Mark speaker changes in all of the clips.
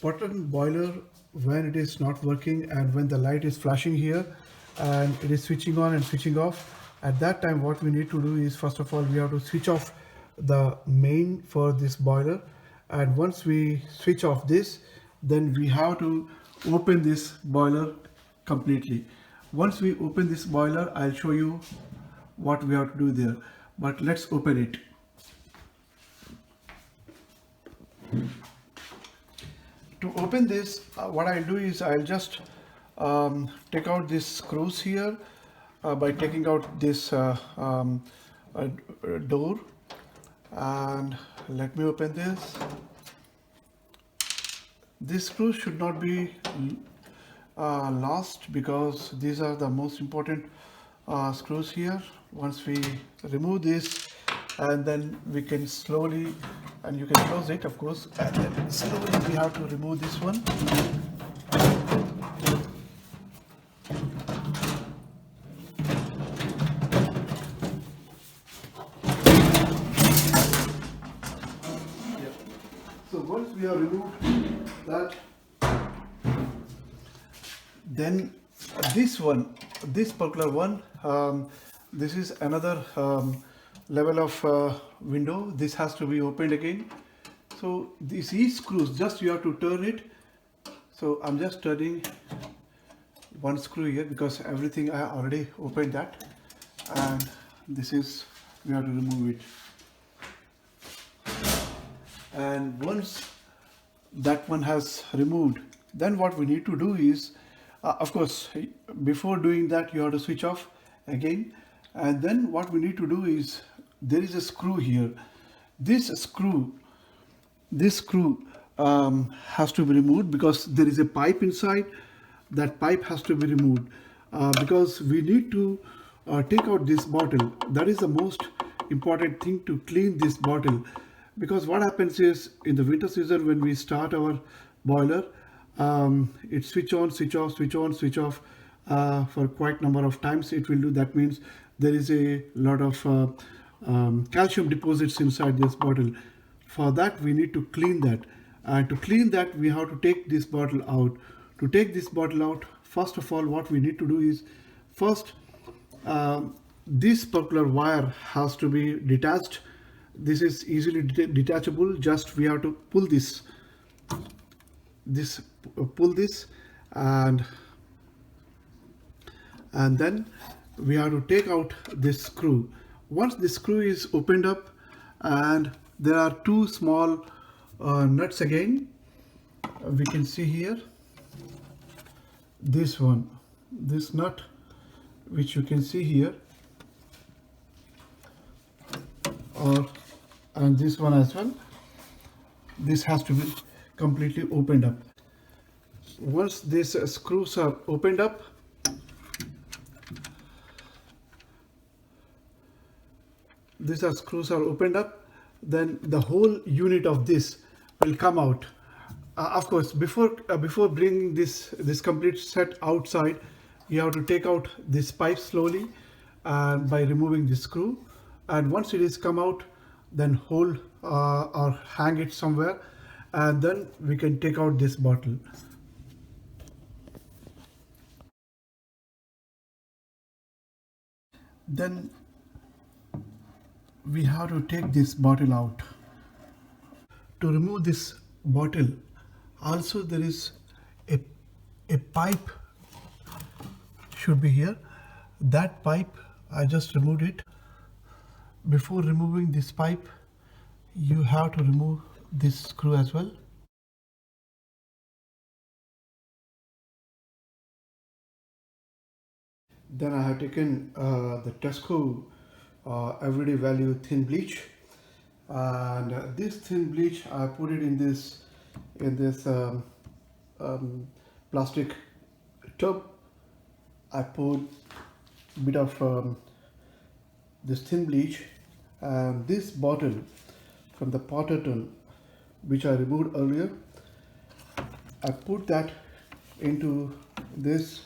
Speaker 1: Potterton boiler, when it is not working and when the light is flashing here and it is switching on and switching off, at that time what we need to do is, first of all, we have to switch off the main for this boiler, and once we switch off this, then we have to open this boiler completely. Once we open this boiler, I'll show you what we have to do there, but let's open it. To open this, what I'll do is I'll just take out these screws here by taking out this door, and let me open this. These screws should not be lost because these are the most important screws here. Once we remove this, and then we can slowly, and you can close it of course, and then slowly we have to remove this one. So once we have removed that, then this particular one, this is another level of window. This has to be opened again. So these screws, just you have to turn it. So I'm just turning one screw here because everything I already opened that, and this is, we have to remove it. And once that one has removed, then what we need to do is, of course, before doing that you have to switch off again, and then what we need to do is, there is a screw here. This screw has to be removed because there is a pipe inside. That pipe has to be removed because we need to take out this bottle. That is the most important thing, to clean this bottle, because what happens is, in the winter season when we start our boiler, it switch on, switch off, switch on, switch off for quite number of times it will do. That means there is a lot of calcium deposits inside this bottle. For that we need to clean that, and to clean that we have to take this bottle out. To take this bottle out, first of all, what we need to do is, first this particular wire has to be detached. This is easily detachable. Just we have to pull this, pull this, and then we have to take out this screw. Once the screw is opened up, and there are two small nuts again, we can see here, this one, this nut which you can see here, and this one as well. This has to be completely opened up. Once these screws are opened up, then the whole unit of this will come out. Of course, before bringing this complete set outside, you have to take out this pipe slowly by removing the screw, and once it is come out, then hold or hang it somewhere, and then we can take out this bottle. Then we have to take this bottle out. To remove this bottle, also there is a pipe should be here. That pipe, I just removed it. Before removing this pipe, you have to remove this screw as well. Then I have taken the Tesco everyday value thin bleach, and this thin bleach I put it in this plastic tub. I put a bit of this thin bleach, and this bottle from the Potterton, which I removed earlier, I put that into this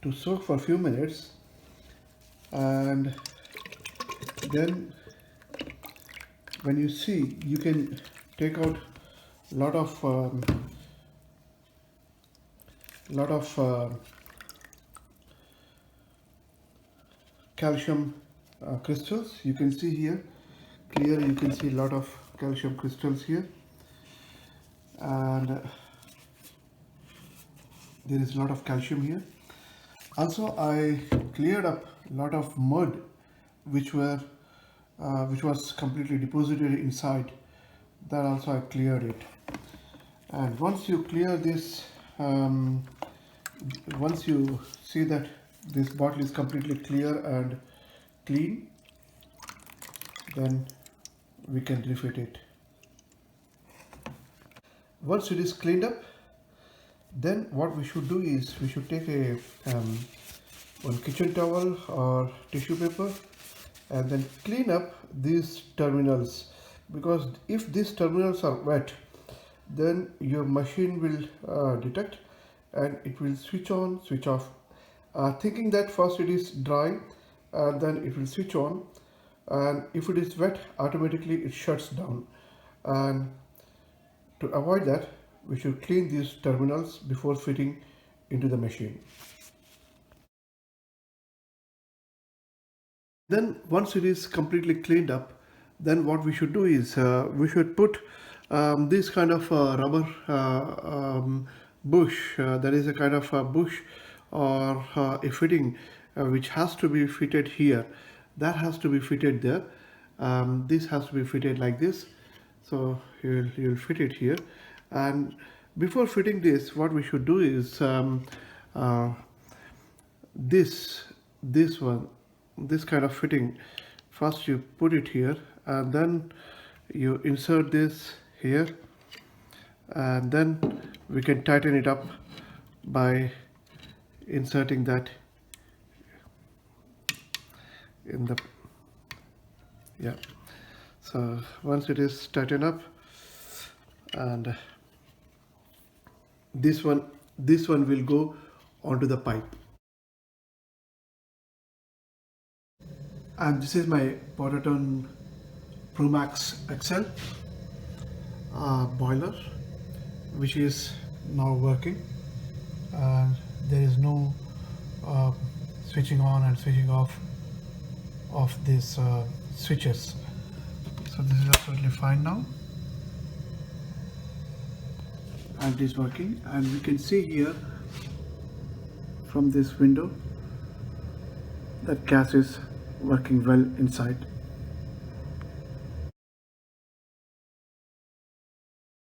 Speaker 1: to soak for a few minutes, and then when you see, you can take out a lot of lot of calcium crystals. You can see here clear, you can see a lot of calcium crystals here, and there is a lot of calcium here. Also, I cleared up a lot of mud which was completely deposited inside. That also I cleared it. And once you clear this, once you see that this bottle is completely clear and clean, then we can refit it. Once it is cleaned up, then what we should do is we should take a one kitchen towel or tissue paper and then clean up these terminals, because if these terminals are wet, then your machine will detect and it will switch on, switch off, thinking that first it is dry and then it will switch on, and if it is wet, automatically it shuts down. And to avoid that, we should clean these terminals before fitting into the machine. Then once it is completely cleaned up, then what we should do is we should put this kind of rubber bush. There is a kind of a bush or a fitting which has to be fitted here. That has to be fitted there. This has to be fitted like this. So you'll fit it here. And before fitting this, what we should do is this one, this kind of fitting, first you put it here and then you insert this here, and then we can tighten it up by inserting that in the, yeah. So once it is tightened up, and this one will go onto the pipe. And this is my Potterton Promax SL boiler, which is now working, and there is no switching on and switching off of these switches. So this is absolutely fine now, and it is working. And we can see here from this window that gas is working well inside.